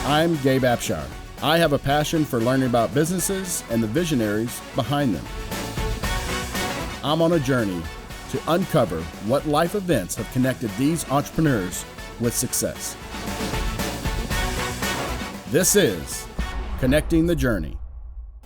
I'm Gabe. I have a passion for learning about businesses and the visionaries behind them. I'm on a journey to uncover what life events have connected these entrepreneurs with success. This is Connecting the Journey.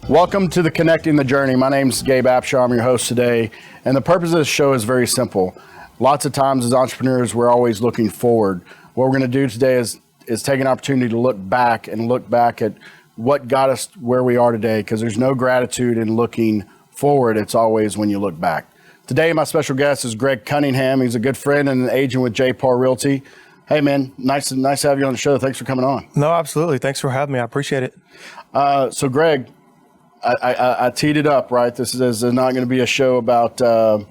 Welcome to the Connecting the Journey. My name is Gabe. I'm your host today, and the purpose of this show is very simple. Lots of times as entrepreneurs, we're always looking forward. What we're going to do today is take an opportunity to look back at what got us where we are today, because there's no gratitude in looking forward. It's always when you look back. Today, my special guest is Greg Cunningham. He's a good friend and an agent with JPAR Realty. Hey, man, nice to have you on the show. Thanks for coming on. No, absolutely. Thanks for having me. I appreciate it. So, Greg, I teed it up, right? This is not going to be a show about, how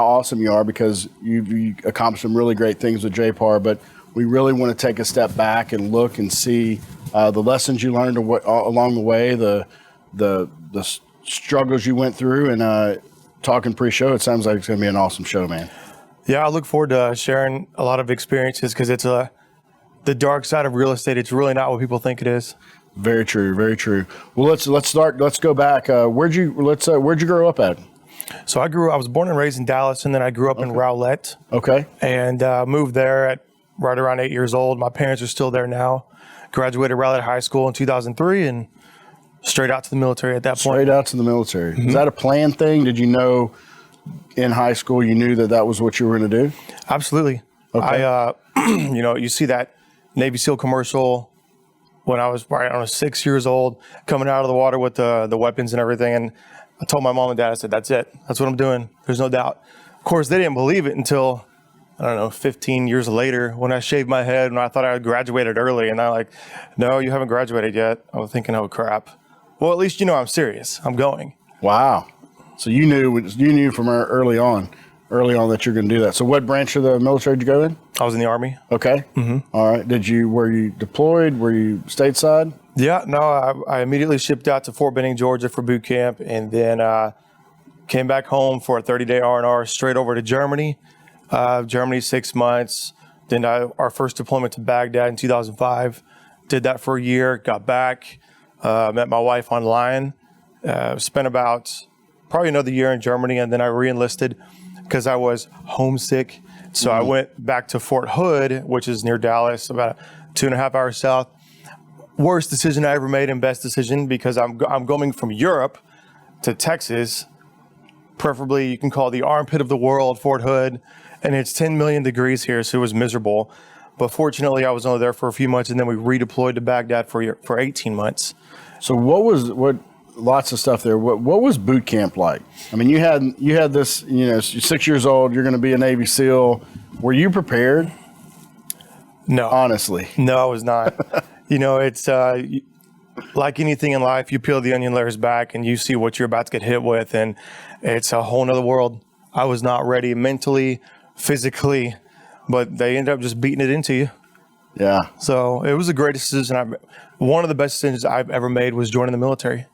awesome you are, because you accomplished some really great things with JPAR, but we really want to take a step back and look and see the lessons you learned along the way, the struggles you went through, and talking pre-show, it sounds like it's going to be an awesome show, man. Yeah, I look forward to sharing a lot of experiences, because it's the dark side of real estate. It's really not what people think it is. Very true, very true. Well, let's start. Let's go back. Where'd you grow up at? So I was born and raised in Dallas, and then I grew up in Rowlett. Okay. And moved there at right around 8 years old. My parents are still there now. Graduated Rowlett High School in 2003 and straight out to the military at that point. Straight out to the military. Mm-hmm. Is that a planned thing? Did you know in high school you knew that was what you were going to do? Absolutely. Okay. You see that Navy SEAL commercial when I was probably 6 years old, coming out of the water with the weapons and everything. And I told my mom and dad, I said, that's it. That's what I'm doing. There's no doubt. Of course, they didn't believe it until 15 years later, when I shaved my head and I thought I had graduated early, and they're like, no, you haven't graduated yet. I was thinking, oh crap. Well, at least I'm serious. I'm going. Wow. So you knew from early on that you're going to do that. So what branch of the military did you go in? I was in the Army. Okay. Mm-hmm. All right. Were you deployed? Were you stateside? Yeah, no, I immediately shipped out to Fort Benning, Georgia for boot camp, and then came back home for a 30-day R&R straight over to Germany. Germany 6 months. Then our first deployment to Baghdad in 2005. Did that for a year. Got back. Met my wife online. Spent about probably another year in Germany, and then I re-enlisted because I was homesick. So I went back to Fort Hood, which is near Dallas, about 2.5 hours south. Worst decision I ever made and best decision, because I'm going from Europe to Texas. Preferably, you can call it the armpit of the world, Fort Hood. And it's 10 million degrees here, so it was miserable. But fortunately, I was only there for a few months, and then we redeployed to Baghdad for 18 months. So lots of stuff there. What was boot camp like? I mean, you had this, you're 6 years old, you're going to be a Navy SEAL. Were you prepared? No. Honestly. No, I was not. It's like anything in life, you peel the onion layers back and you see what you're about to get hit with, and it's a whole nother world. I was not ready mentally, physically, but they ended up just beating it into you. Yeah. So it was a great decision. One of the best decisions I've ever made was joining the military.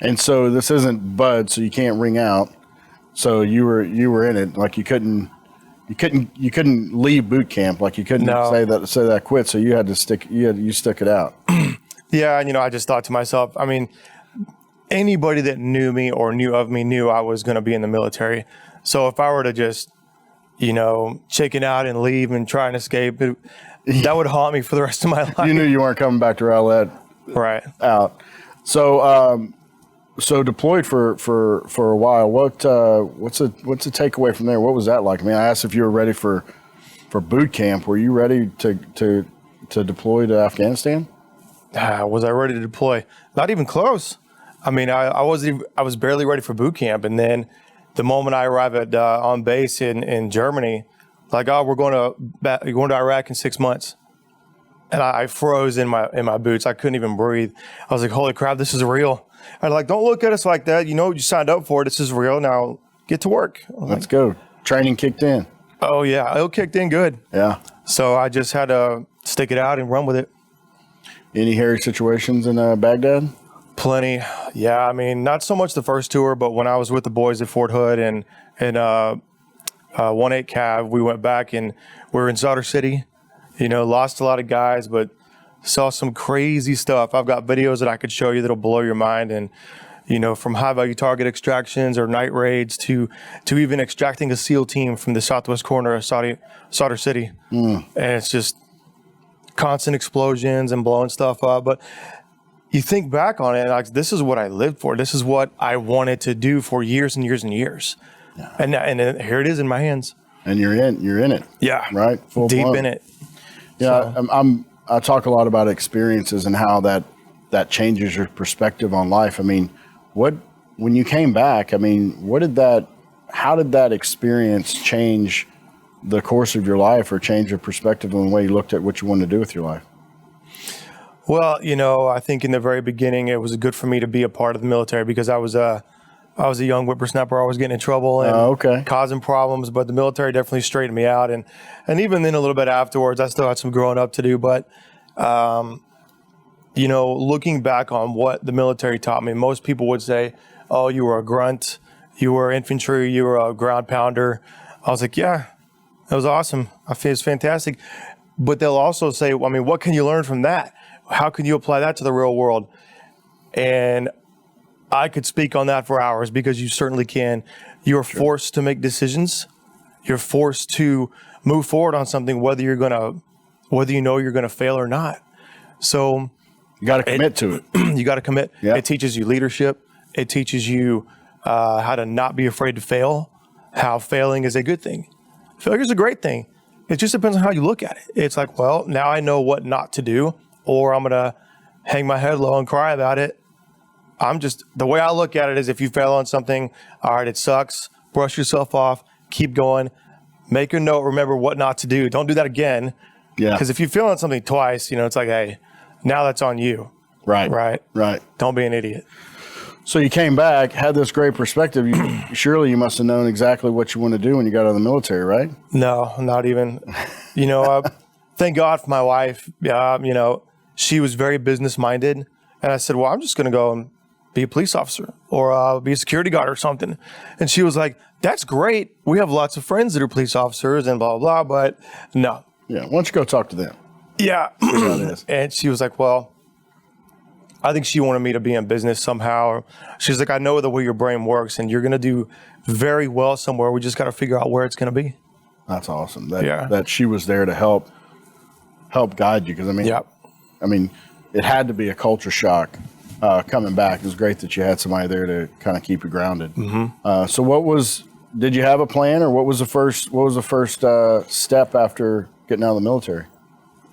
And so this isn't Bud, so you can't ring out. So you were in it, like you couldn't leave boot camp, like you couldn't say that I quit. So you had to stick it out. Yeah, and I just thought to myself, I mean, anybody that knew me or knew of me knew I was going to be in the military. So if I were to just chicken out and leave and try and escape, that would haunt me for the rest of my life. You knew you weren't coming back to Rowlett. Right. Out. So deployed for a while. What's the takeaway from there? What was that like? I mean, I asked if you were ready for boot camp. Were you ready to deploy to Afghanistan? Was I ready to deploy? Not even close. I mean, I was barely ready for boot camp, and then the moment I arrived on base in Germany, like, oh, you're going to Iraq in 6 months, and I froze in my boots. I couldn't even breathe. I was like, holy crap, this is real. I'm like, don't look at us like that. You signed up for it. This is real. Now get to work. Let's go. Training kicked in. Oh yeah, it kicked in good. Yeah. So I just had to stick it out and run with it. Any hairy situations in Baghdad? Plenty. Yeah, I mean, not so much the first tour, but when I was with the boys at Fort Hood and 1-8 Cav, we went back and we were in Zadar City. Lost a lot of guys, but saw some crazy stuff. I've got videos that I could show you that'll blow your mind. And, from high value target extractions or night raids to even extracting a SEAL team from the southwest corner of Sauter City. And it's just constant explosions and blowing stuff up. But you think back on it, like, this is what I lived for. This is what I wanted to do for years and years and years. Yeah. And here it is in my hands. And you're in it. Yeah. Right. Full deep blown. In it. Yeah. So. I talk a lot about experiences and how that changes your perspective on life. I mean, when you came back, I mean, how did that experience change the course of your life or change your perspective on the way you looked at what you wanted to do with your life? Well, I think in the very beginning, it was good for me to be a part of the military because I was a young whippersnapper. I was getting in trouble and causing problems, but the military definitely straightened me out. And even then a little bit afterwards, I still had some growing up to do. But, looking back on what the military taught me, most people would say, oh, you were a grunt, you were infantry, you were a ground pounder. I was like, yeah, that was awesome. I feel it's fantastic. But they'll also say, I mean, what can you learn from that? How can you apply that to the real world? And I could speak on that for hours because you certainly can. You're forced to make decisions. You're forced to move forward on something, whether you're going to fail or not. So you got to commit to it. You got to commit. Yeah. It teaches you leadership. It teaches you how to not be afraid to fail, how failing is a good thing. Failure is a great thing. It just depends on how you look at it. It's like, well, now I know what not to do, or I'm going to hang my head low and cry about it. The way I look at it is if you fail on something, all right, it sucks, brush yourself off, keep going, make a note, remember what not to do. Don't do that again. Yeah. Because if you fail on something twice, it's like, hey, now that's on you. Right. Don't be an idiot. So you came back, had this great perspective. Surely you must have known exactly what you want to do when you got out of the military, right? No, not even. Thank God for my wife. She was very business-minded. And I said, well, I'm just going to go and be a police officer or be a security guard or something. And she was like, that's great. We have lots of friends that are police officers and blah, blah, blah. But no. Yeah, why don't you go talk to them? Yeah. And she was like, well, I think she wanted me to be in business somehow. She's like, I know the way your brain works and you're going to do very well somewhere. We just got to figure out where it's going to be. That's awesome. That she was there to help guide you. Because I mean, it had to be a culture shock coming back. It was great that you had somebody there to kind of keep you grounded. Mm-hmm. So did you have a plan, or what was the first step after getting out of the military?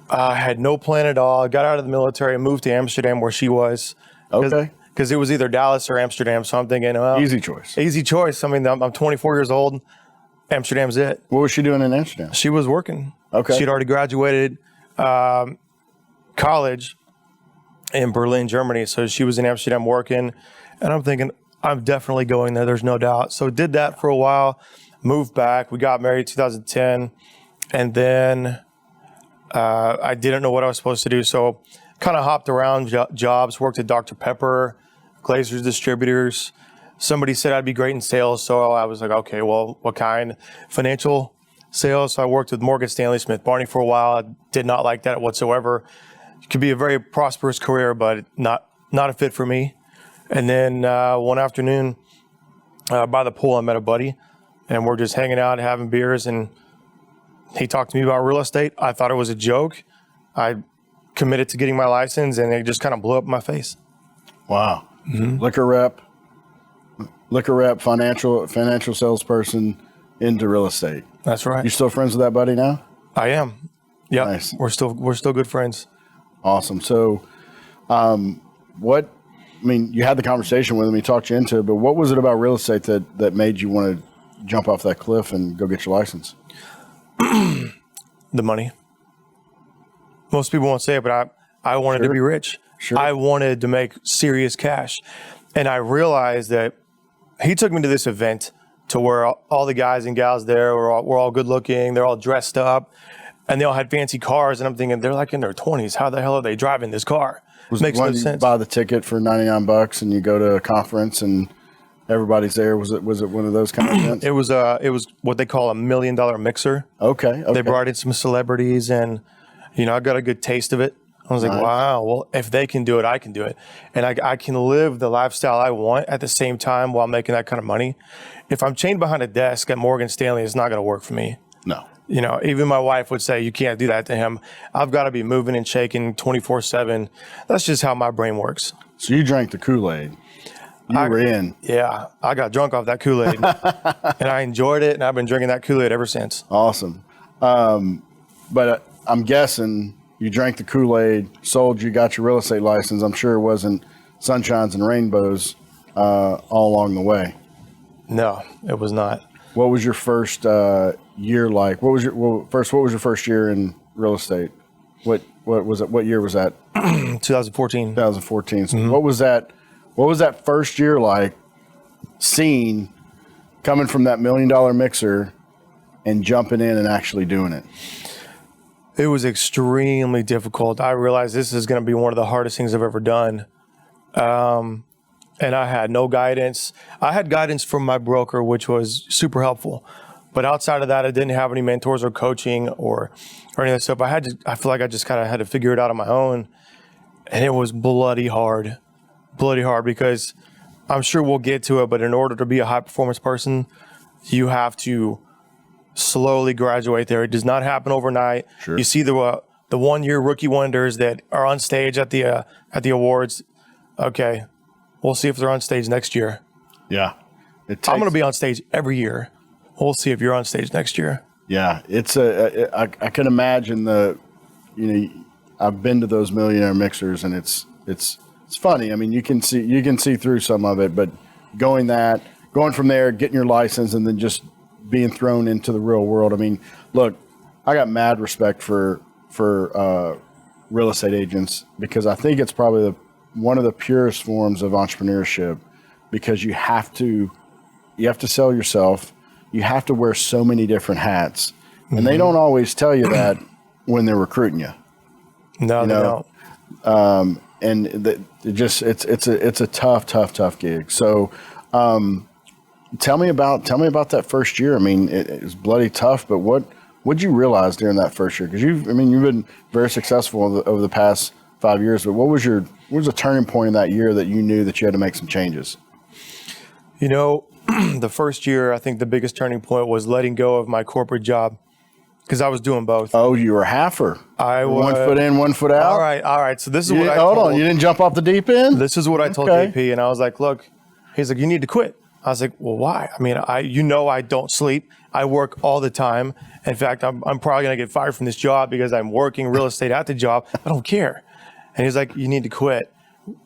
I had no plan at all. I got out of the military and moved to Amsterdam where she was. Okay. Because it was either Dallas or Amsterdam. So I'm thinking, well, easy choice. Easy choice. I mean, I'm 24 years old. Amsterdam's it. What was she doing in Amsterdam? She was working. Okay. She'd already graduated college in Berlin, Germany. So she was in Amsterdam working. And I'm thinking, I'm definitely going there. There's no doubt. So did that for a while, moved back. We got married in 2010. And then I didn't know what I was supposed to do. So kind of hopped around jobs, worked at Dr. Pepper, Glazer's Distributors. Somebody said I'd be great in sales. So I was like, okay, well, what kind? Financial sales. So I worked with Morgan Stanley Smith Barney for a while. I did not like that whatsoever. It could be a very prosperous career, but not a fit for me. And then one afternoon by the pool, I met a buddy, and we're just hanging out, having beers, and he talked to me about real estate. I thought it was a joke. I committed to getting my license, and it just kind of blew up in my face. Wow. Mm-hmm. Liquor rep, financial salesperson into real estate. That's right. You still friends with that buddy now? I am. Yeah. Nice. We're still good friends. Awesome. So, you had the conversation with him, he talked you into it, but what was it about real estate that made you want to jump off that cliff and go get your license? The money. Most people won't say it, but I wanted to be rich. Sure. I wanted to make serious cash. And I realized that he took me to this event to where all the guys and gals there were all good looking. They're all dressed up and they all had fancy cars. And I'm thinking, they're like in their 20s. How the hell are they driving this car? Makes no sense. You buy the ticket for $99 and you go to a conference and everybody's there. Was it one of those kind of events? It was what they call $1 million mixer. Okay. They brought in some celebrities, and I got a good taste of it. I was like, Nice. wow, well, if they can do it, I can do it. And I can live the lifestyle I want at the same time while making that kind of money. If I'm chained behind a desk at Morgan Stanley, it's not going to work for me. No. You know, even my wife would say, you can't do that to him. I've got to be moving and shaking 24/7. That's just how my brain works. So you drank the Kool-Aid. You were in. Yeah, I got drunk off that Kool-Aid. And I enjoyed it, and I've been drinking that Kool-Aid ever since. Awesome. But I'm guessing you drank the Kool-Aid, sold, you got your real estate license. I'm sure it wasn't sunshines and rainbows all along the way. No, it was not. What was your first year like? What was your first year in real estate? What was it? What year was that? 2014. 2014. So what was that? What was that first year like? Seeing coming from that $1 million mixer and jumping in and actually doing it. It was extremely difficult. I realized this is going to be one of the hardest things I've ever done. And I had no guidance. I had guidance from my broker, which was super helpful. But outside of that, I didn't have any mentors or coaching or any of that stuff. I feel like I just kind of had to figure it out on my own. And it was bloody hard because I'm sure we'll get to it. But in order to be a high performance person, you have to slowly graduate there. It does not happen overnight. Sure. You see the 1 year rookie wonders that are on stage at the awards. Okay, we'll see if they're on stage next year. Yeah, I'm going to be on stage every year. We'll see if you're on stage next year. Yeah, I can imagine I've been to those millionaire mixers, and it's funny. I mean, you can see through some of it, but going from there, getting your license, and then just being thrown into the real world. I mean, look, I got mad respect for real estate agents, because I think it's probably one of the purest forms of entrepreneurship, because you have to sell yourself. You have to wear so many different hats, and they don't always tell you that when they're recruiting you. No, they don't. And it's a tough gig. So, tell me about that first year. I mean, it was bloody tough, but what'd you realize during that first year? Because you've been very successful over the past 5 years, but what was the turning point in that year that you knew that you had to make some changes? You know, the first year, I think the biggest turning point was letting go of my corporate job, because I was doing both. Oh, you were a halfer. I was 1 foot in, 1 foot out. All right. So this is what I hold told. on. You didn't jump off the deep end? This is what I told JP, and I was like, look, he's like, you need to quit. I was like, well, why? I mean, I don't sleep. I work all the time. In fact, I'm probably going to get fired from this job because I'm working real estate at the job. I don't care. And he's like, you need to quit.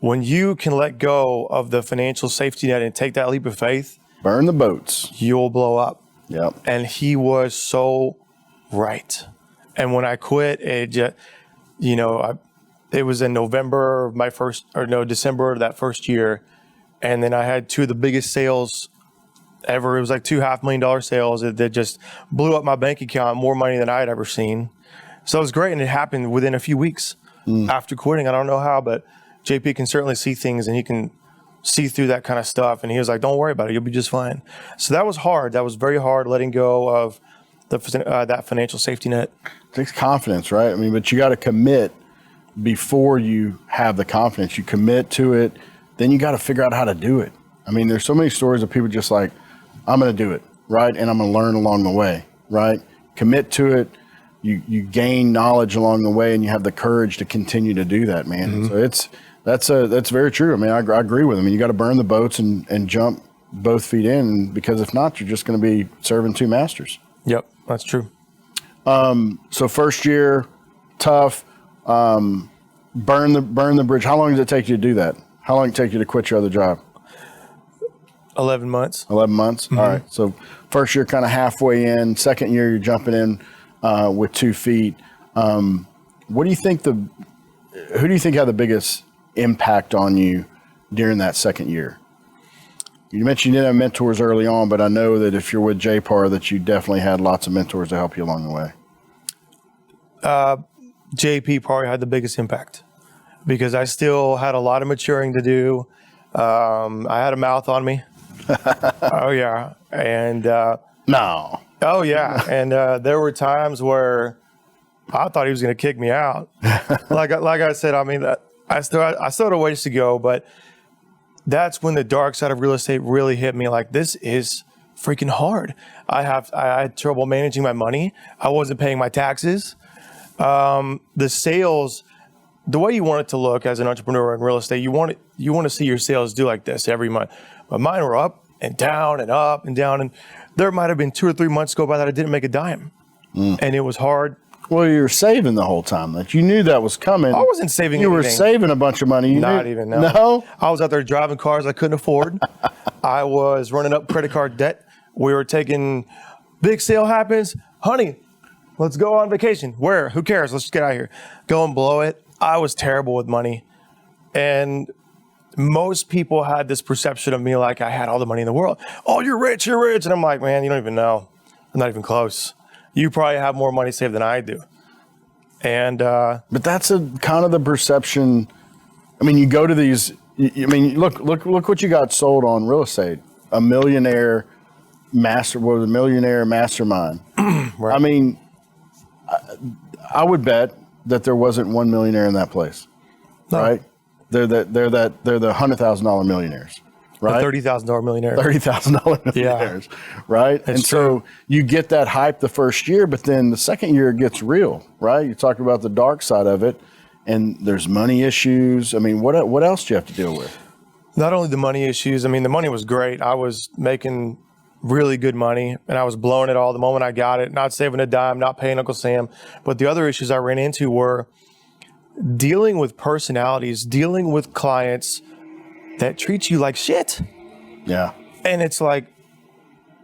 When you can let go of the financial safety net and take that leap of faith, burn the boats, you'll blow up. Yep. And he was so right. And when I quit, it just, it was in December of that first year. And then I had two of the biggest sales ever. It was like $2 $500,000 sales that just blew up my bank account, more money than I had ever seen. So it was great. And it happened within a few weeks after quitting. I don't know how, but JP can certainly see things, and he can see through that kind of stuff. And he was like, don't worry about it. You'll be just fine. So that was hard. That was very hard, letting go of that financial safety net. It takes confidence, right? I mean, but you got to commit before you have the confidence. You commit to it, then you got to figure out how to do it. I mean, there's so many stories of people just like, I'm going to do it, right? And I'm going to learn along the way, right? Commit to it. You gain knowledge along the way, and you have the courage to continue to do that, man. So that's very true. I mean, I agree with him. I mean, you got to burn the boats and jump both feet in, because if not, you're just going to be serving two masters. Yep, that's true. So first year, tough. Burn the bridge. How long did it take you to do that? How long did it take you to quit your other job? 11 months. 11 months. All right. So first year, kind of halfway in. Second year, you're jumping in with 2 feet. Who do you think had the biggest impact on you during that second year? You mentioned you didn't have mentors early on, but I know that if you're with JPAR, that you definitely had lots of mentors to help you along the way. JP probably had the biggest impact, because I still had a lot of maturing to do. I had a mouth on me. Oh yeah. And no. Oh yeah. And there were times where I thought he was going to kick me out. like I said, I mean, I still had a ways to go, but that's when the dark side of real estate really hit me. Like, this is freaking hard. I had trouble managing my money. I wasn't paying my taxes. The sales, the way you want it to look as an entrepreneur in real estate, you want to see your sales do like this every month. But mine were up and down and up and down. And there might have been 2 or 3 months go by that I didn't make a dime. And it was hard. Well, you were saving the whole time. That you knew that was coming. I wasn't saving You anything. were saving a bunch of money. Not even, no. No? I was out there driving cars I couldn't afford. I was running up credit card debt. We were taking, big sale happens. Honey, let's go on vacation. Where? Who cares? Let's just get out of here. Go and blow it. I was terrible with money. And most people had this perception of me like I had all the money in the world. Oh, you're rich. And I'm like, man, you don't even know. I'm not even close. You probably have more money saved than I do. And but that's kind of the perception. I mean, you go to these. I mean, look what you got sold on real estate. A millionaire mastermind. Right. I mean, I would bet that there wasn't one millionaire in that place, right? They're the $100,000 millionaires. Right? $30,000 millionaire. $30,000 millionaires, right? That's and so true. you get that hype the first year, but then the second year it gets real, right? You talk about the dark side of it, and there's money issues. I mean, what else do you have to deal with? Not only the money issues. I mean, the money was great. I was making really good money, and I was blowing it all the moment I got it, not saving a dime, not paying Uncle Sam. But the other issues I ran into were dealing with personalities, dealing with clients that treat you like shit. Yeah. And it's like,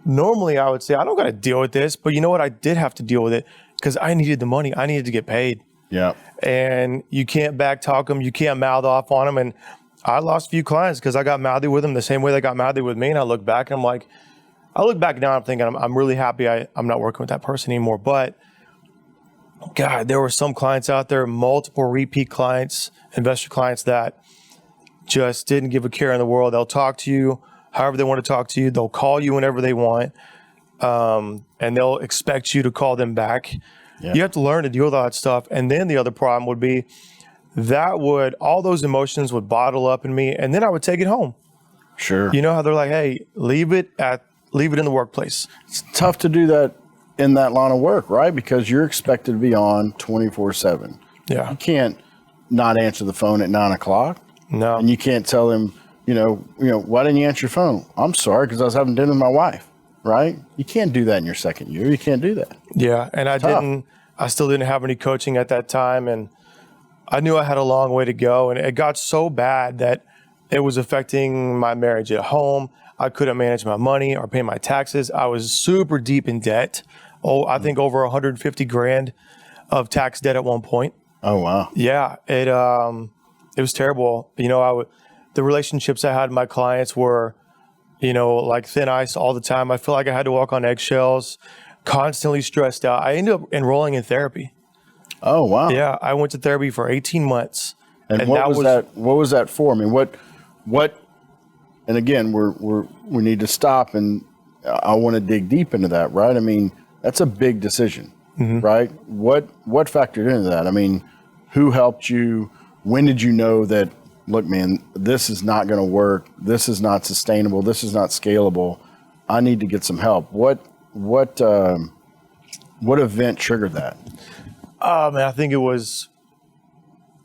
normally I would say, I don't got to deal with this, but you know what? I did have to deal with it because I needed the money. I needed to get paid. Yeah. And you can't back talk them. You can't mouth off on them. And I lost a few clients because I got mouthy with them the same way they got mouthy with me. And I look back and I'm like, I look back now, I'm thinking, I'm really happy I'm not working with that person anymore. But God, there were some clients out there, multiple repeat clients, investor clients that just didn't give a care in the world. They'll talk to you however they want to talk to you. They'll call you whenever they want. And they'll expect you to call them back. Yeah. You have to learn to deal with all that stuff. And then the other problem would be all those emotions would bottle up in me, and then I would take it home. Sure. You know how they're like, hey, leave it in the workplace. It's tough to do that in that line of work, right? Because you're expected to be on 24/7. Yeah. You can't not answer the phone at 9 o'clock. No. And you can't tell him, why didn't you answer your phone? I'm sorry, because I was having dinner with my wife, right? You can't do that in your second year. You can't do that. Yeah. And I still didn't have any coaching at that time. And I knew I had a long way to go. And it got so bad that it was affecting my marriage at home. I couldn't manage my money or pay my taxes. I was super deep in debt. I think over 150 grand of tax debt at one point. Oh, wow. Yeah. It was terrible. The relationships I had with my clients were, like thin ice all the time. I feel like I had to walk on eggshells, constantly stressed out. I ended up enrolling in therapy. Oh, wow. Yeah. I went to therapy for 18 months. And what was that for? I mean, what, and again, we need to stop, and I want to dig deep into that, right? I mean, that's a big decision, right? What factored into that? I mean, who helped you? When did you know that, look, man, this is not going to work. This is not sustainable. This is not scalable. I need to get some help. What event triggered that? Man, I think it was,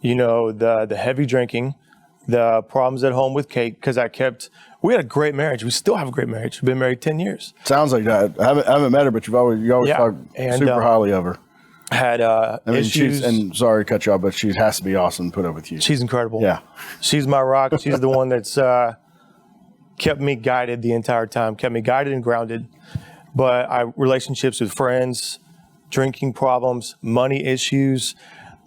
the heavy drinking, the problems at home with Kate, because we had a great marriage. We still have a great marriage. We've been married 10 years. Sounds like that. I haven't met her, but you always talk super highly of her. Had issues. And sorry to cut you off, but she has to be awesome to put up with you. She's incredible. Yeah. She's my rock. She's the one that's kept me guided the entire time, kept me guided and grounded. But relationships with friends, drinking problems, money issues,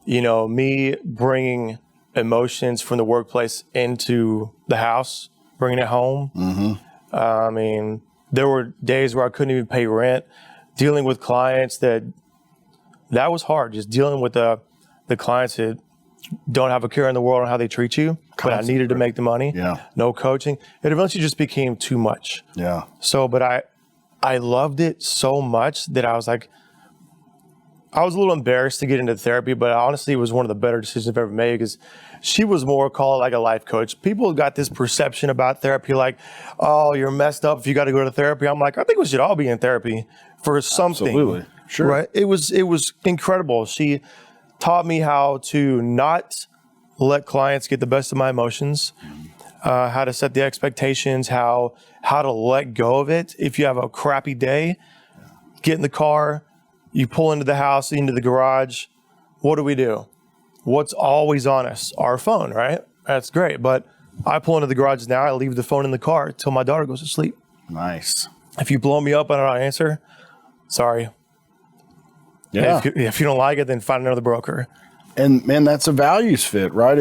me bringing emotions from the workplace into the house, bringing it home. Mm-hmm. I mean, there were days where I couldn't even pay rent, dealing with clients that was hard, just dealing with the clients that don't have a care in the world on how they treat you. But I needed to make the money. Yeah. No coaching. It eventually just became too much. Yeah. So, but I loved it so much that I was like, I was a little embarrassed to get into therapy, but honestly, it was one of the better decisions I've ever made because she was more called like a life coach. People got this perception about therapy, like, oh, you're messed up if you got to go to therapy. I'm like, I think we should all be in therapy for something. Absolutely. Sure. Right? It was incredible. She taught me how to not let clients get the best of my emotions, how to set the expectations, how to let go of it. If you have a crappy day, get in the car, you pull into the house, into the garage. What do? What's always on us? Our phone, right? That's great. But I pull into the garage now. I leave the phone in the car till my daughter goes to sleep. Nice. If you blow me up and I don't answer, sorry. Yeah. If you don't like it, then find another broker. And man, that's a values fit, right?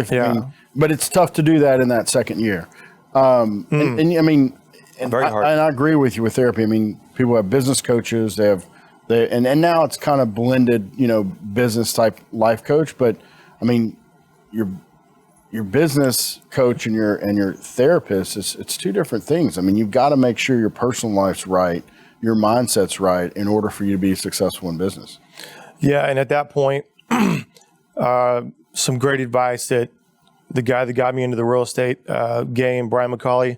But it's tough to do that in that second year. And I mean, Very hard. And I agree with you with therapy. I mean, people have business coaches. And now it's kind of blended, business type life coach. But I mean, your business coach and your therapist, it's two different things. I mean, you've got to make sure your personal life's right, your mindset's right in order for you to be successful in business. Yeah. And at that point, some great advice that the guy that got me into the real estate game, Brian McCauley,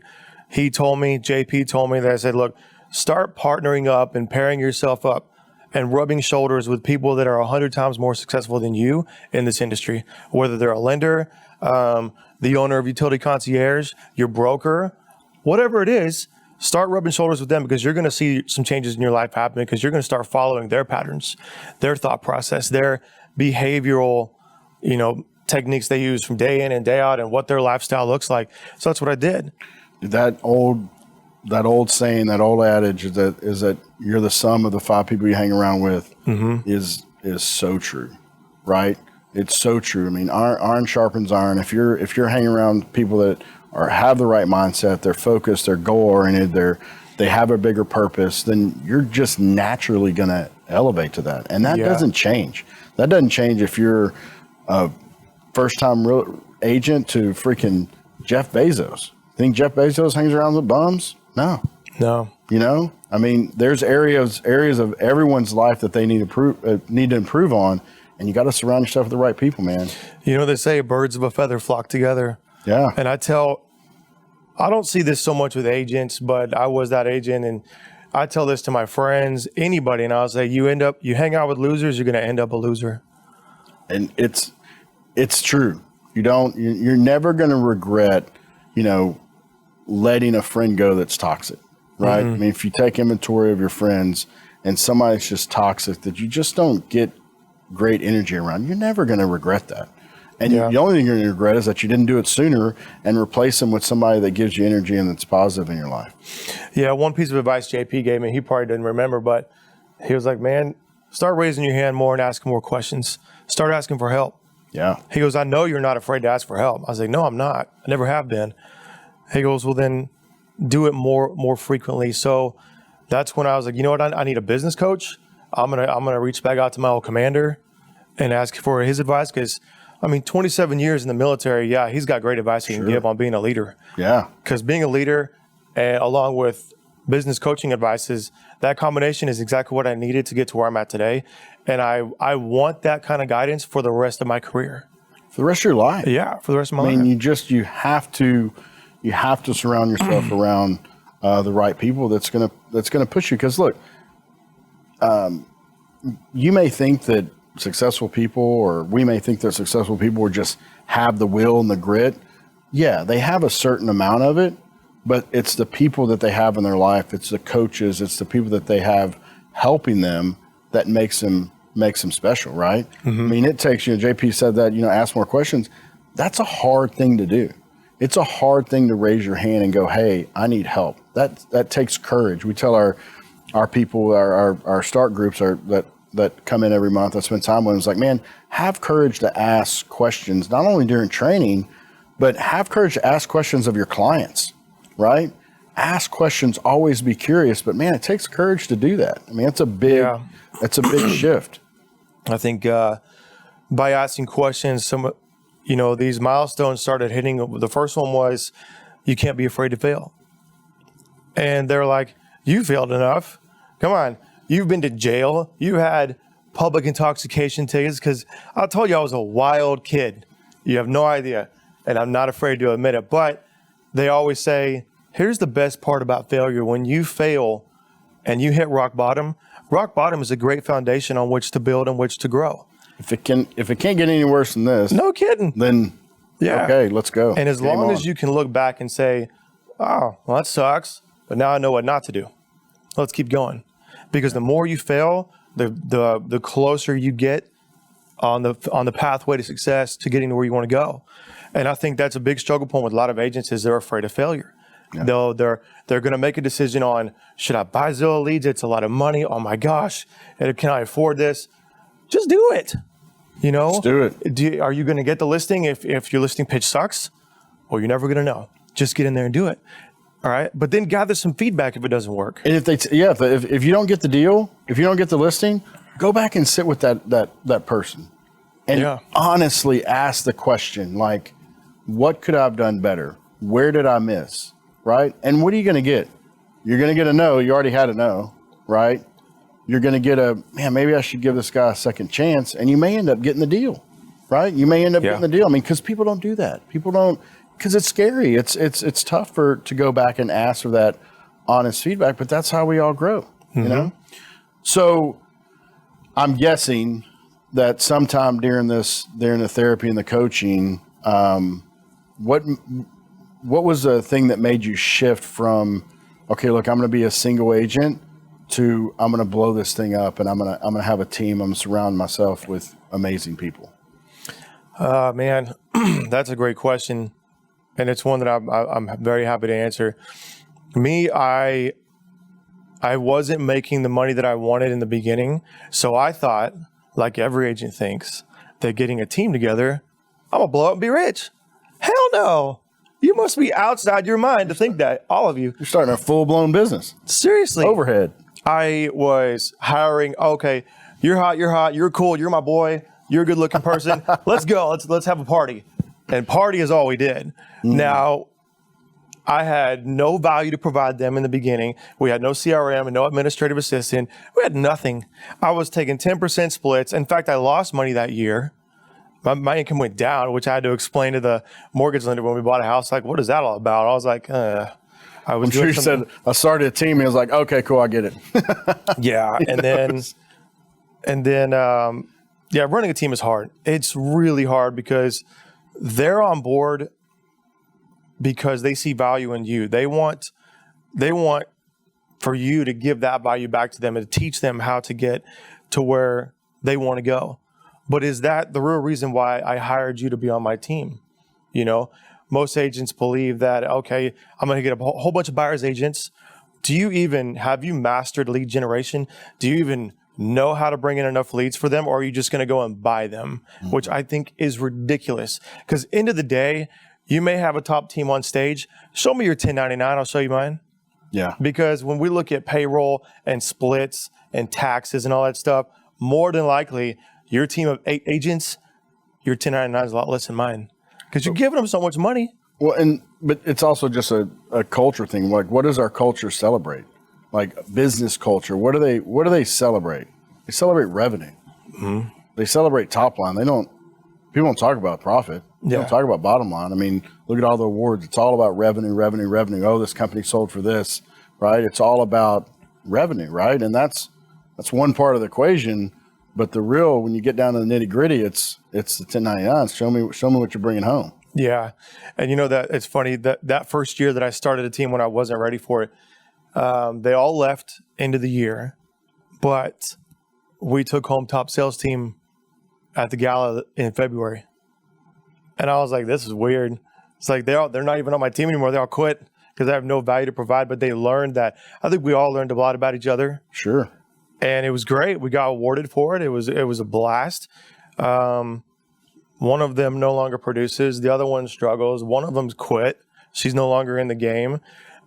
JP told me that I said, look, start partnering up and pairing yourself up and rubbing shoulders with people that are 100 times more successful than you in this industry, whether they're a lender, the owner of Utility Concierge, your broker, whatever it is, start rubbing shoulders with them because you're going to see some changes in your life happen because you're going to start following their patterns, their thought process, their behavioral, techniques they use from day in and day out and what their lifestyle looks like. So that's what I did. That old saying, that old adage is that you're the sum of the 5 people you hang around with is so true, right? It's so true. I mean, iron sharpens iron. If you're hanging around people that have the right mindset, they're focused, they're goal oriented, they have a bigger purpose, then you're just naturally going to elevate to that. And that doesn't change. That doesn't change if you're a first-time real agent to freaking Jeff Bezos. Think Jeff Bezos hangs around with bums? No. I mean, there's areas of everyone's life that they need to improve on, and you got to surround yourself with the right people, man. They say birds of a feather flock together. Yeah. And I don't see this so much with agents, but I was that agent, and I tell this to my friends, anybody, and I'll say, you hang out with losers, you're going to end up a loser. And it's true. You're never going to regret, letting a friend go that's toxic, right? I mean, if you take inventory of your friends and somebody's just toxic that you just don't get great energy around, you're never going to regret that. And the only thing you're going to regret is that you didn't do it sooner and replace them with somebody that gives you energy and that's positive in your life. Yeah, one piece of advice JP gave me, he probably didn't remember, but he was like, man, start raising your hand more and asking more questions. Start asking for help. Yeah. He goes, I know you're not afraid to ask for help. I was like, no, I'm not. I never have been. He goes, well, then do it more frequently. So that's when I was like, you know what? I need a business coach. I'm gonna reach back out to my old commander and ask for his advice because, 27 years in the military, he's got great advice he can give on being a leader. Yeah. Because being a leader, along with business coaching advices, that combination is exactly what I needed to get to where I'm at today. And I want that kind of guidance for the rest of my career. For the rest of your life. Yeah, for the rest of my life. You have to surround yourself around the right people that's gonna push you. Because look, you may think that successful people, or we may think that successful people just have the will and the grit. Yeah, they have a certain amount of it, but it's the people that they have in their life. It's the coaches. It's the people that they have helping them that makes them special, right? I mean, it takes, JP said that, ask more questions. That's a hard thing to do. It's a hard thing to raise your hand and go, hey, I need help. That takes courage. We tell our people, our start groups that come in every month, that spend time with them, it's like, man, have courage to ask questions, not only during training, but have courage to ask questions of your clients, right? Ask questions, always be curious, but man, it takes courage to do that. I mean, it's a big shift. I think by asking questions, these milestones started hitting. The first one was, you can't be afraid to fail. And they're like, you failed enough. Come on. You've been to jail. You had public intoxication tickets, because I told you I was a wild kid. You have no idea, and I'm not afraid to admit it. But they always say, here's the best part about failure. When you fail and you hit rock bottom is a great foundation on which to build and which to grow. If it can't get any worse than this, no kidding, then okay, let's go. And as long as you can look back and say, oh, well, that sucks, but now I know what not to do. Let's keep going. Because the more you fail, the closer you get on the pathway to success, to getting to where you want to go. And I think that's a big struggle point with a lot of agents, is they're afraid of failure. Yeah. They're going to make a decision on, should I buy Zillow leads? It's a lot of money. Oh my gosh, can I afford this? Just do it. Just do it. Are you going to get the listing if your listing pitch sucks? Well, you're never going to know. Just get in there and do it. All right, but then gather some feedback if it doesn't work. And if you don't get the deal, if you don't get the listing, go back and sit with that person, and honestly ask the question, like, what could I have done better? Where did I miss? Right? And what are you going to get? You're going to get a no. You already had a no, right? You're going to get maybe I should give this guy a second chance, and you may end up getting the deal, right? You may end up getting the deal. I mean, because people don't do that. People don't, because it's scary. It's tough to go back and ask for that honest feedback, but that's how we all grow, you know? So I'm guessing that sometime during the therapy and the coaching, what was the thing that made you shift from, okay, look, I'm going to be a single agent, to I'm going to blow this thing up, and I'm going to have a team. I'm going to surround myself with amazing people? Man, that's a great question, and it's one that I'm very happy to answer. Me, I wasn't making the money that I wanted in the beginning, so I thought, like every agent thinks, that getting a team together, I'm gonna blow up and be rich. Hell no. You must be outside your mind to think that, all of you. You're starting a full-blown business. Seriously. Overhead. I was hiring, okay, you're hot, you're cool, you're my boy, you're a good-looking person. Let's go, let's have a party. And party is all we did. Now, I had no value to provide them in the beginning. We had no CRM and no administrative assistant. We had nothing. I was taking 10% splits. In fact, I lost money that year. My income went down, which I had to explain to the mortgage lender when we bought a house. Like, what is that all about? I was like, I'm sure you said, I started a team. He was like, okay, cool, I get it. Yeah. And then, running a team is hard. It's really hard because they're on board because they see value in you. They want for you to give that value back to them and to teach them how to get to where they want to go. But is that the real reason why I hired you to be on my team? You know, most agents believe that, okay, I'm going to get a whole bunch of buyer's agents. Have you mastered lead generation? Do you even know how to bring in enough leads for them? Or are you just going to go and buy them? Which I think is ridiculous. Because end of the day, you may have a top team on stage. Show me your 1099, I'll show you mine. Yeah. Because when we look at payroll and splits and taxes and all that stuff, more than likely, your team of 8 agents, your 1099 is a lot less than mine. Because you're giving them so much money. Well, but it's also just a culture thing. Like, what does our culture celebrate? Like business culture, what do they celebrate? They celebrate revenue. Mm-hmm. They celebrate top line. People don't talk about profit. They don't talk about bottom line. I mean, look at all the awards. It's all about revenue. Oh, this company sold for this, right? It's all about revenue, right? And that's one part of the equation. But the real, when you get down to the nitty gritty, it's the 1099s. Show me what you're bringing home. Yeah. And you know that it's funny that first year that I started a team when I wasn't ready for it, they all left end of the year, but we took home top sales team at the gala in February. And I was like, this is weird. It's like they're not even on my team anymore. They all quit because I have no value to provide, but they learned that. I think we all learned a lot about each other. Sure. And it was great. We got awarded for it. It was a blast. One of them no longer produces. The other one struggles. One of them's quit. She's no longer in the game.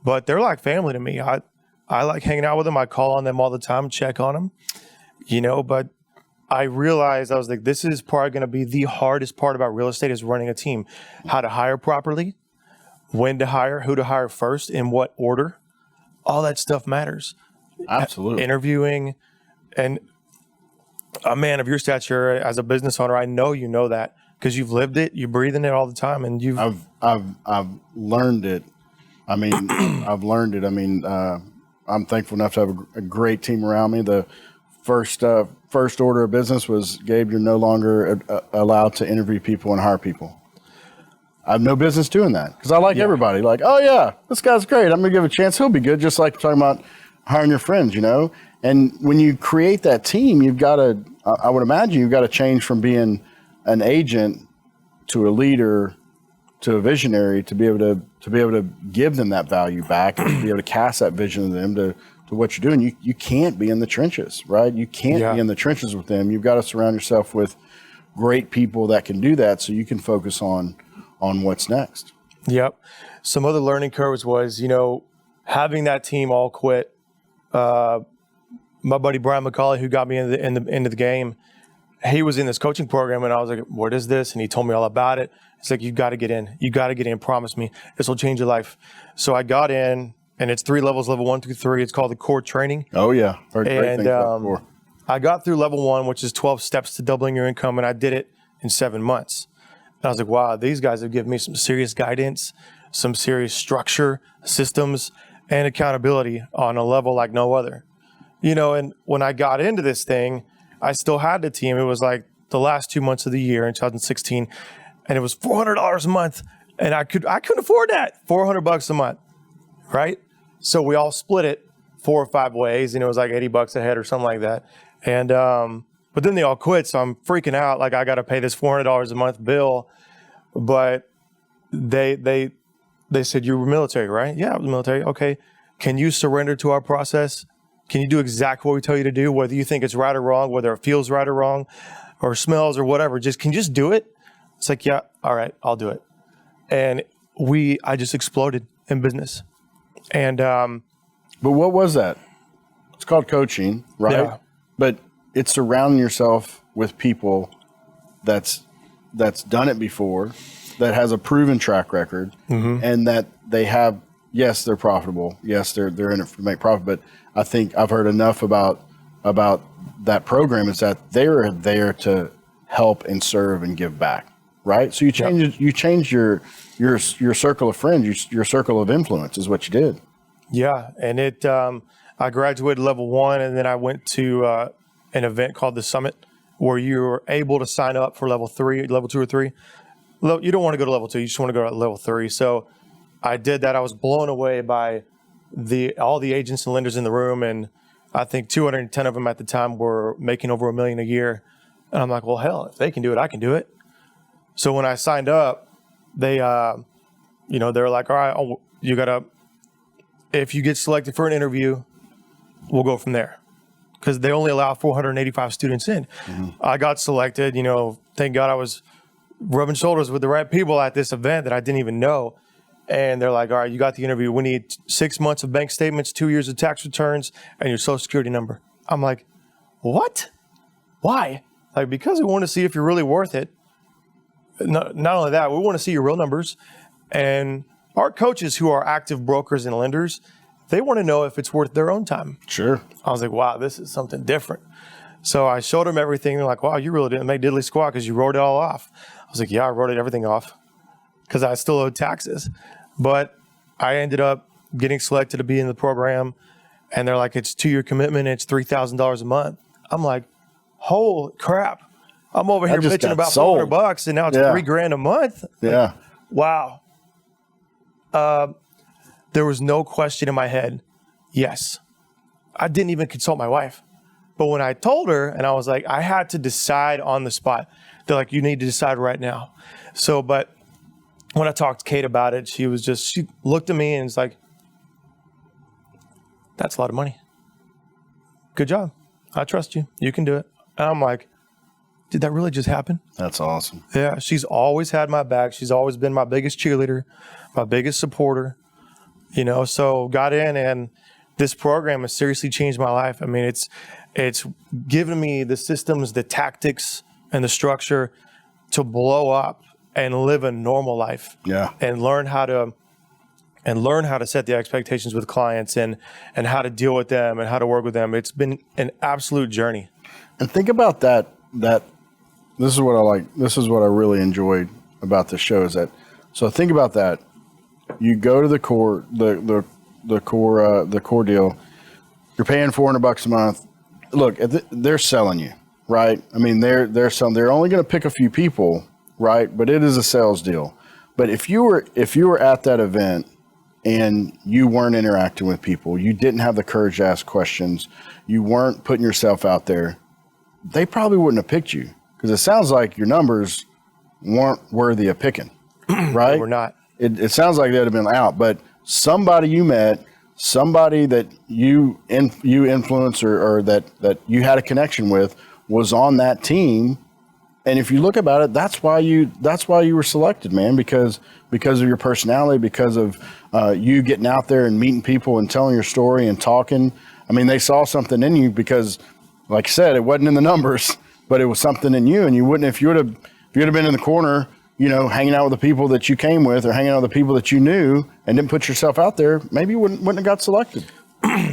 But they're like family to me. I like hanging out with them. I call on them all the time, check on them. You know, but I realized, I was like, this is probably going to be the hardest part about real estate is running a team. How to hire properly, when to hire, who to hire first, in what order. All that stuff matters. Absolutely. Interviewing. And a man of your stature as a business owner, I know you know that because you've lived it, you're breathing it all the time, and I've learned it. I mean, I've learned it. I mean, I'm thankful enough to have a great team around me. The first order of business was, Gabe, you're no longer allowed to interview people and hire people. I have no business doing that because I like everybody. Like, oh yeah, this guy's great. I'm gonna give a chance. He'll be good. Just like talking about hiring your friends, you know. And when you create that team, you've got to. I would imagine you've got to change from being an agent to a leader to a visionary to be able to give them that value back and to be able to cast that vision to them to what you're doing. You can't be in the trenches, right? You can't be in the trenches with them. You've got to surround yourself with great people that can do that so you can focus on what's next. Yep. Some other learning curves was, having that team all quit. My buddy Brian McCauley, who got me into the game, he was in this coaching program, and I was like, what is this? And he told me all about it. He's like, you got to get in. You got to get in. Promise me. This will change your life. So I got in, and it's 3 levels, level 1 through 3. It's called the core training. Oh, yeah. Heard great things about core. I got through level 1, which is 12 steps to doubling your income, and I did it in 7 months. And I was like, wow, these guys have given me some serious guidance, some serious structure, systems, and accountability on a level like no other. And when I got into this thing, I still had the team. It was like the last 2 months of the year in 2016, and it was $400 a month, and I couldn't afford that. $400 a month, right? So we all split it 4 or 5 ways, and it was like $80 a head or something like that. And but then they all quit, so I'm freaking out. Like, I got to pay this $400 a month bill, but they said, you were military, right? Yeah, I was military. Okay, can you surrender to our process? Can you do exactly what we tell you to do, whether you think it's right or wrong, whether it feels right or wrong, or smells or whatever? Can you just do it? It's like, yeah, all right, I'll do it. And I just exploded in business. And but what was that? It's called coaching, right? Yeah. But it's surrounding yourself with people that's done it before, that has a proven track record, and that they have. Yes, they're profitable. Yes, they're in it to make profit. But I think I've heard enough about that program is that they're there to help and serve and give back, right? So you change your circle of friends, your circle of influence is what you did. Yeah, and I graduated level 1, and then I went to an event called the Summit, where you were able to sign up for level 2 or 3. You don't want to go to level 2; you just want to go to level 3. So I did that. I was blown away by all the agents and lenders in the room, and I think 210 of them at the time were making over $1 million a year. And I'm like, well, hell, if they can do it, I can do it. So when I signed up, they, they're like, all right, if you get selected for an interview, we'll go from there, because they only allow 485 students in. I got selected. Thank God I was rubbing shoulders with the right people at this event that I didn't even know. And they're like, all right, you got the interview. We need 6 months of bank statements, 2 years of tax returns, and your social security number. I'm like, what? Why? Like, because we want to see if you're really worth it. Not only that, we want to see your real numbers. And our coaches, who are active brokers and lenders, they want to know if it's worth their own time. Sure. I was like, wow, this is something different. So I showed them everything. They're like, wow, you really didn't make diddly squat because you wrote it all off. I was like, yeah, I wrote everything off because I still owed taxes. But I ended up getting selected to be in the program, and they're like, it's 2-year commitment, it's $3,000 a month. I'm like, holy crap. I'm over here bitching about $400, and now it's $3,000 a month. Yeah. Like, wow. There was no question in my head. Yes. I didn't even consult my wife. But when I told her, and I was like, I had to decide on the spot. They're like, you need to decide right now. So, but when I talked to Kate about it, she looked at me and was like, that's a lot of money. Good job. I trust you. You can do it. And I'm like, did that really just happen? That's awesome. Yeah. She's always had my back. She's always been my biggest cheerleader, my biggest supporter, so got in, and this program has seriously changed my life. I mean, it's given me the systems, the tactics, and the structure to blow up and live a normal life. Yeah. And learn how to set the expectations with clients and how to deal with them and how to work with them. It's been an absolute journey. And think about that. This is what I like. This is what I really enjoyed about the show is that. So think about that. You go to the core deal. You're paying $400 a month. Look, they're selling you, right? I mean, they're selling. They're only going to pick a few people, right? But it is a sales deal. But if you were at that event and you weren't interacting with people, you didn't have the courage to ask questions, you weren't putting yourself out there, they probably wouldn't have picked you because it sounds like your numbers weren't worthy of picking, right? They were not. It sounds like they'd have been out, but somebody you met, somebody that you influenced or that you had a connection with was on that team. And if you look about it, that's why you were selected, man, because of your personality, because of you getting out there and meeting people and telling your story and talking. I mean, they saw something in you because, like I said, it wasn't in the numbers, but it was something in you. And you wouldn't, if you would have been in the corner, you know, hanging out with the people that you came with or hanging out with the people that you knew and didn't put yourself out there, maybe you wouldn't have got selected.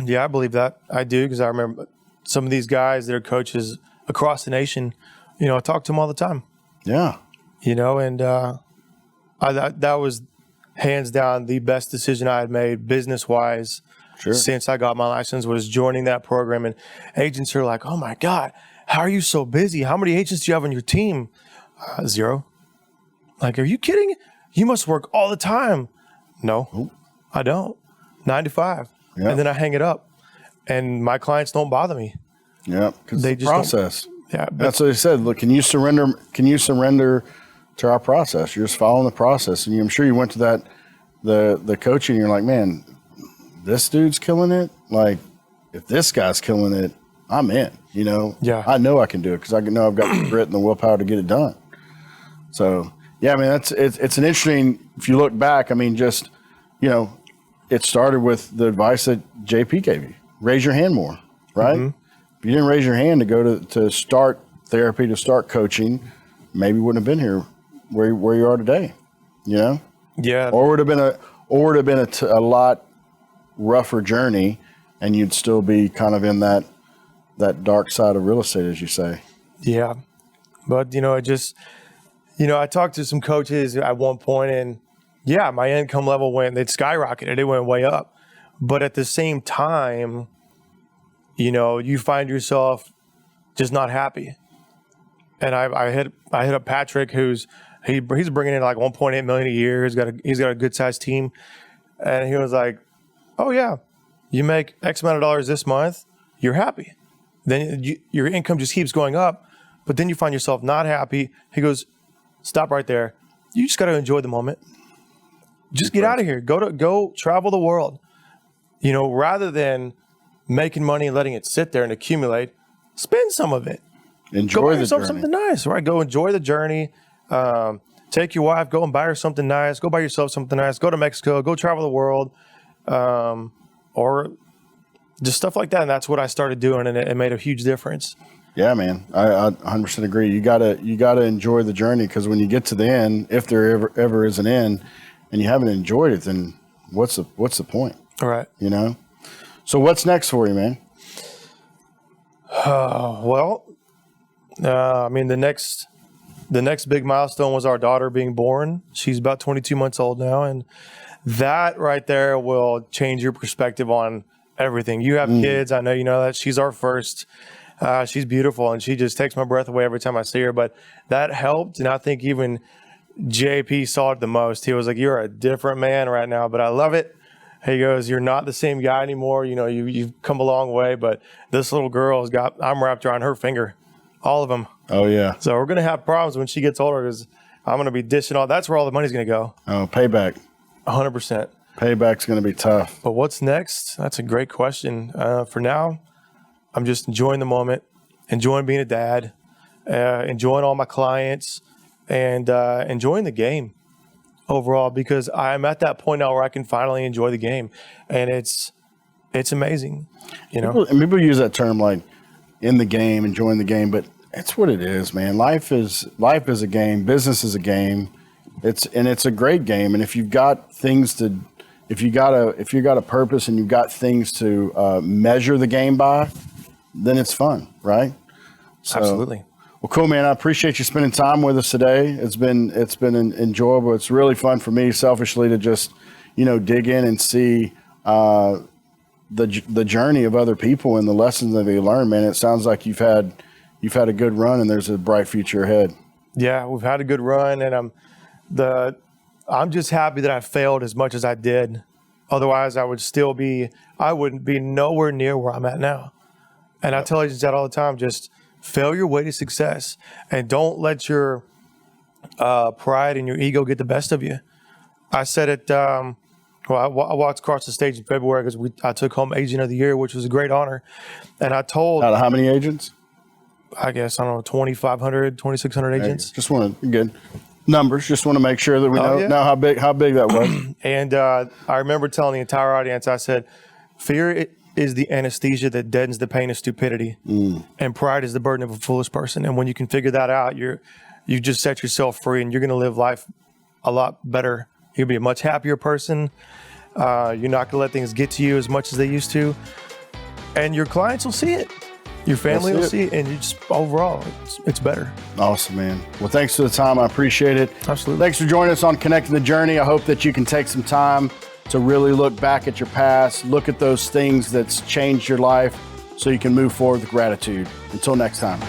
Yeah, I believe that. I do, because I remember some of these guys that are coaches across the nation. You know, I talk to them all the time. Yeah. You know, and that was hands down the best decision I had made business-wise since I got my license, was joining that program. And agents are like, oh, my God, how are you so busy? How many agents do you have on your team? 0. Like, are you kidding? You must work all the time. No, I don't. 9 to 5. Yeah. And then I hang it up. And my clients don't bother me. Yeah, because they just process. Yeah, that's what they said. Look, can you surrender to our process? You're just following the process. And I'm sure you went to the coaching and you're like, man, this dude's killing it. Like, if this guy's killing it, I'm in, you know? Yeah. I know I can do it because I know I've got the grit and the willpower to get it done. So, yeah, I mean, it's an interesting, if you look back, I mean, just, you know, it started with the advice that JP gave you. Raise your hand more, right? Mm-hmm. If you didn't raise your hand to go to start therapy, to start coaching, maybe you wouldn't have been here where you are today, you know? Yeah. Or would have been a lot rougher journey, and you'd still be kind of in that dark side of real estate, as you say. Yeah. But, you know, I talked to some coaches at one point, and yeah, my income level it skyrocketed. It went way up. But at the same time, you know, you find yourself just not happy. And I hit up Patrick, he's bringing in like 1.8 million a year. He's got a good sized team, and he was like, "Oh yeah, you make X amount of dollars this month, you're happy. Then your income just keeps going up, but then you find yourself not happy." He goes, "Stop right there. You just got to enjoy the moment. Just get out of here. Go travel the world. You know, rather than making money and letting it sit there and accumulate, spend some of it. Enjoy go buy the yourself journey. Something nice, right? Go enjoy the journey. Take your wife, go and buy her something nice. Go buy yourself something nice. Go to Mexico. Go travel the world, or just stuff like that." And that's what I started doing, and it made a huge difference. Yeah, man, I 100% agree. You gotta enjoy the journey, because when you get to the end, if there ever is an end, and you haven't enjoyed it, then what's the point? All right. You know. So what's next for you, man? I mean, the next big milestone was our daughter being born. She's about 22 months old now, and that right there will change your perspective on everything. You have kids, I know you know that. She's our first. She's beautiful, and she just takes my breath away every time I see her. But that helped, and I think even JP saw it the most. He was like, "You're a different man right now," but I love it. He goes, "You're not the same guy anymore. You know, you've come a long way, but this little girl I'm wrapped around her finger, all of them." Oh yeah. So we're going to have problems when she gets older, because I'm going to be dishing all. That's where all the money's going to go. Oh, payback. 100%. Payback's going to be tough. But what's next? That's a great question. For now, I'm just enjoying the moment, enjoying being a dad, enjoying all my clients, and enjoying the game overall, because I'm at that point now where I can finally enjoy the game, and it's amazing, you know. People use that term like in the game, enjoying the game, but it's what it is, man. Life is a game. Business is a game. It's a great game. And if you've got if you got a purpose and you've got things to measure the game by, then it's fun, right? So, Absolutely. Well, cool, man. I appreciate you spending time with us today. It's been enjoyable. It's really fun for me, selfishly, to just dig in and see the journey of other people and the lessons that they learn. Man, it sounds like you've had a good run, and there's a bright future ahead. Yeah, we've had a good run, and I'm just happy that I failed as much as I did. Otherwise, I wouldn't be nowhere near where I'm at now. And I tell agents that all the time: just fail your way to success, and don't let your pride and your ego get the best of you. I said it. I walked across the stage in February because I took home Agent of the Year, which was a great honor. And I told, out of how many agents? I guess, I don't know, 2,500, 2,600 agents. Just want to get numbers. Just want to make sure that we know how big that was. And I remember telling the entire audience, I said, fear is the anesthesia that deadens the pain of stupidity, and pride is the burden of a foolish person. And when you can figure that out, you just set yourself free, and you're going to live life a lot better. You'll be a much happier person. You're not going to let things get to you as much as they used to, and your clients will see it. Your family will see it, and you just overall, it's better. Awesome, man. Well, thanks for the time. I appreciate it. Absolutely. Thanks for joining us on Connecting the Journey. I hope that you can take some time to really look back at your past, look at those things that's changed your life, so you can move forward with gratitude. Until next time.